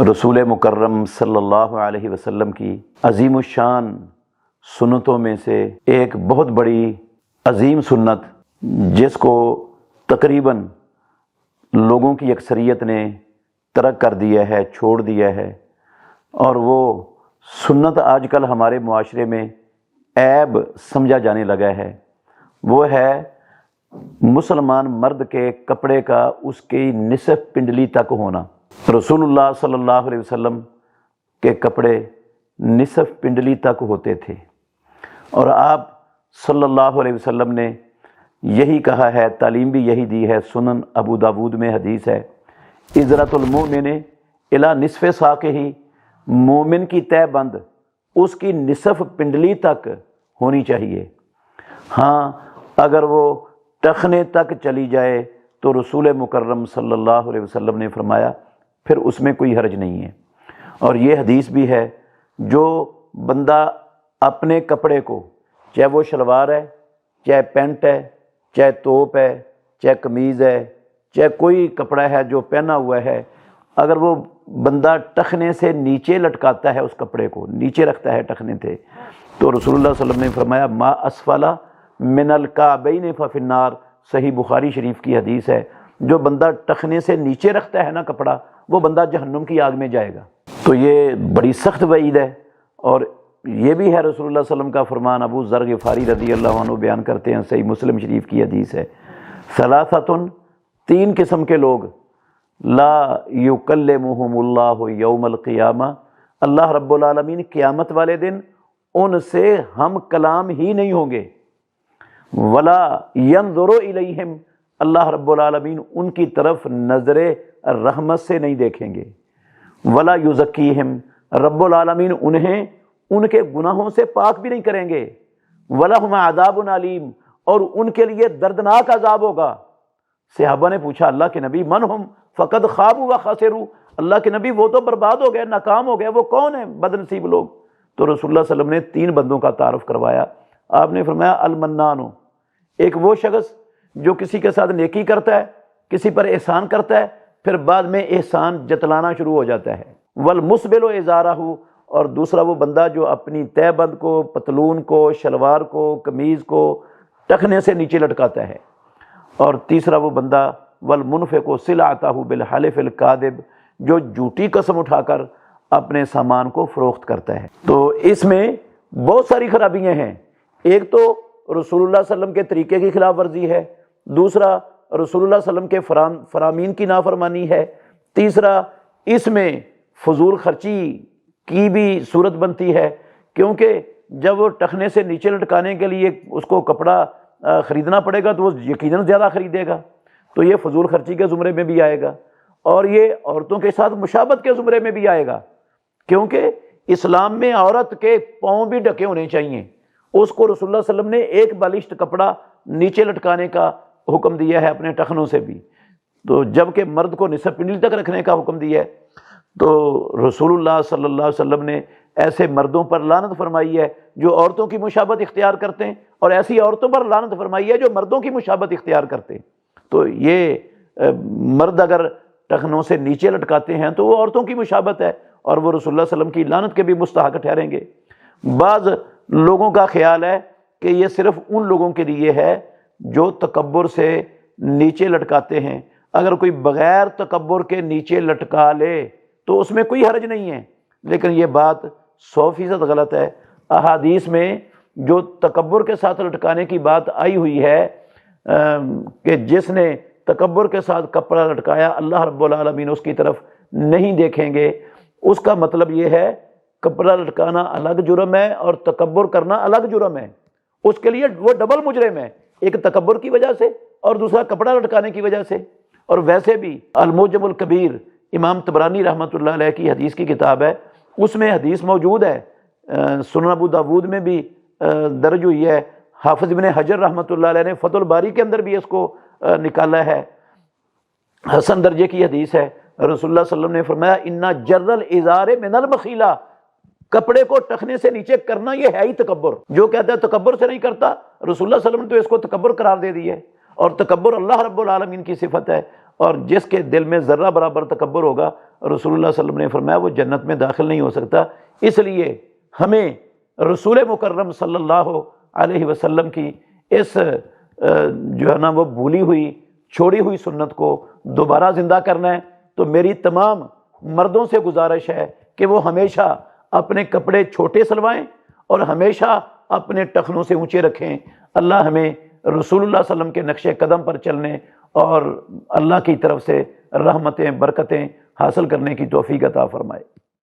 رسول مکرم صلی اللہ علیہ وسلم کی عظیم الشان سنتوں میں سے ایک بہت بڑی عظیم سنت، جس کو تقریباً لوگوں کی اکثریت نے ترک کر دیا ہے، چھوڑ دیا ہے، اور وہ سنت آج کل ہمارے معاشرے میں عیب سمجھا جانے لگا ہے، وہ ہے مسلمان مرد کے کپڑے کا اس کی نصف پنڈلی تک ہونا۔ رسول اللہ صلی اللہ علیہ وسلم کے کپڑے نصف پنڈلی تک ہوتے تھے، اور آپ صلی اللہ علیہ وسلم نے یہی کہا ہے، تعلیم بھی یہی دی ہے۔ سنن ابو داود میں حدیث ہے، عزرت المؤمن الی نصف ساقہ، مومن کی تہ بند اس کی نصف پنڈلی تک ہونی چاہیے۔ ہاں، اگر وہ ٹخنے تک چلی جائے تو رسول مکرم صلی اللہ علیہ وسلم نے فرمایا پھر اس میں کوئی حرج نہیں ہے۔ اور یہ حدیث بھی ہے، جو بندہ اپنے کپڑے کو، چاہے وہ شلوار ہے، چاہے پینٹ ہے، چاہے توپ ہے، چاہے قمیض ہے، چاہے کوئی کپڑا ہے جو پہنا ہوا ہے، اگر وہ بندہ ٹخنے سے نیچے لٹکاتا ہے، اس کپڑے کو نیچے رکھتا ہے ٹخنے سے، تو رسول اللہ صلی اللہ علیہ وسلم نے فرمایا ما اسفل من الکعبین ففی النار، صحیح بخاری شریف کی حدیث ہے، جو بندہ ٹخنے سے نیچے رکھتا ہے نا کپڑا، وہ بندہ جہنم کی آگ میں جائے گا۔ تو یہ بڑی سخت وعید ہے، اور یہ بھی ہے رسول اللہ صلی اللہ علیہ وسلم کا فرمان، ابو ذر غفاری رضی اللہ عنہ بیان کرتے ہیں، صحیح مسلم شریف کی حدیث ہے، ثلاثۃ، تین قسم کے لوگ، لا یکلمہم اللہ یوم القیامہ، اللہ رب العالمین قیامت والے دن ان سے ہم کلام ہی نہیں ہوں گے، ولا ینظر الیہم، اللہ رب العالمین ان کی طرف نظر رحمت سے نہیں دیکھیں گے، ولا یزکیہم، رب العالمین انہیں ان کے گناہوں سے پاک بھی نہیں کریں گے، وَلَهُمْ عَذَابٌ علیم، اور ان کے لیے دردناک عذاب ہوگا۔ صحابہ نے پوچھا اللہ کے نبی من ہم فقد خابوا وخسروا، اللہ کے نبی وہ تو برباد ہو گئے، ناکام ہو گئے، وہ کون ہیں بد نصیب لوگ؟ تو رسول اللہ صلی اللہ علیہ وسلم نے تین بندوں کا تعارف کروایا۔ آپ نے فرمایا المنان، ایک وہ شخص جو کسی کے ساتھ نیکی کرتا ہے، کسی پر احسان کرتا ہے، پھر بعد میں احسان جتلانا شروع ہو جاتا ہے، والمسبل ازارہ، اور دوسرا وہ بندہ جو اپنی تہ بند کو، پتلون کو، شلوار کو، قمیض کو ٹخنے سے نیچے لٹکاتا ہے، اور تیسرا وہ بندہ والمنفق سلعتہ بالحلف الکاذب، جو جھوٹی قسم اٹھا کر اپنے سامان کو فروخت کرتا ہے۔ تو اس میں بہت ساری خرابیاں ہیں، ایک تو رسول اللہ صلی اللہ علیہ وسلم کے طریقے کی خلاف ورزی ہے، دوسرا رسول اللہ صلی اللہ علیہ وسلم کے فرامین کی نافرمانی ہے، تیسرا اس میں فضول خرچی کی بھی صورت بنتی ہے، کیونکہ جب وہ ٹخنے سے نیچے لٹکانے کے لیے اس کو کپڑا خریدنا پڑے گا تو وہ یقیناً زیادہ خریدے گا، تو یہ فضول خرچی کے زمرے میں بھی آئے گا، اور یہ عورتوں کے ساتھ مشابہت کے زمرے میں بھی آئے گا، کیونکہ اسلام میں عورت کے پاؤں بھی ڈھکے ہونے چاہیے، اس کو رسول اللہ صلی اللہ علیہ وسلم نے ایک بالشت کپڑا نیچے لٹکانے کا حکم دیا ہے اپنے ٹخنوں سے بھی، تو جب کہ مرد کو نصف پنڈلی تک رکھنے کا حکم دیا ہے، تو رسول اللہ صلی اللہ علیہ وسلم نے ایسے مردوں پر لعنت فرمائی ہے جو عورتوں کی مشابہت اختیار کرتے ہیں، اور ایسی عورتوں پر لعنت فرمائی ہے جو مردوں کی مشابہت اختیار کرتے ہیں۔ تو یہ مرد اگر ٹخنوں سے نیچے لٹکاتے ہیں تو وہ عورتوں کی مشابہت ہے، اور وہ رسول اللہ صلی اللہ علیہ وسلم کی لعنت کے بھی مستحق ٹھہریں گے۔ بعض لوگوں کا خیال ہے کہ یہ صرف ان لوگوں کے لیے ہے جو تکبر سے نیچے لٹکاتے ہیں، اگر کوئی بغیر تکبر کے نیچے لٹکا لے تو اس میں کوئی حرج نہیں ہے، لیکن یہ بات 100% غلط ہے۔ احادیث میں جو تکبر کے ساتھ لٹکانے کی بات آئی ہوئی ہے کہ جس نے تکبر کے ساتھ کپڑا لٹکایا اللہ رب العالمین اس کی طرف نہیں دیکھیں گے، اس کا مطلب یہ ہے کپڑا لٹکانا الگ جرم ہے اور تکبر کرنا الگ جرم ہے، اس کے لیے وہ ڈبل مجرم ہے، ایک تکبر کی وجہ سے اور دوسرا کپڑا لٹکانے کی وجہ سے۔ اور ویسے بھی المعجم الکبیر امام طبرانی رحمۃ اللہ علیہ کی حدیث کی کتاب ہے، اس میں حدیث موجود ہے، سنن ابو داود میں بھی درج ہوئی ہے، حافظ ابن حجر رحمۃ اللہ علیہ نے فتح الباری کے اندر بھی اس کو نکالا ہے، حسن درجے کی حدیث ہے۔ رسول اللہ صلی اللہ علیہ وسلم نے فرمایا انا جر الازار من المخیلہ، کپڑے کو ٹخنے سے نیچے کرنا یہ ہے ہی تکبر۔ جو کہتا ہے تکبر سے نہیں کرتا، رسول اللہ صلی اللہ علیہ وسلم نے تو اس کو تکبر قرار دے دی ہے، اور تکبر اللہ رب العالمین کی صفت ہے، اور جس کے دل میں ذرہ برابر تکبر ہوگا رسول اللہ صلی اللہ علیہ وسلم نے فرمایا وہ جنت میں داخل نہیں ہو سکتا۔ اس لیے ہمیں رسول مکرم صلی اللہ علیہ وسلم کی اس جو ہے نا وہ بھولی ہوئی چھوڑی ہوئی سنت کو دوبارہ زندہ کرنا ہے۔ تو میری تمام مردوں سے گزارش ہے کہ وہ ہمیشہ اپنے کپڑے چھوٹے سلوائیں اور ہمیشہ اپنے ٹخنوں سے اونچے رکھیں۔ اللہ ہمیں رسول اللہ صلی اللہ علیہ وسلم کے نقش قدم پر چلنے اور اللہ کی طرف سے رحمتیں برکتیں حاصل کرنے کی توفیق عطا فرمائے۔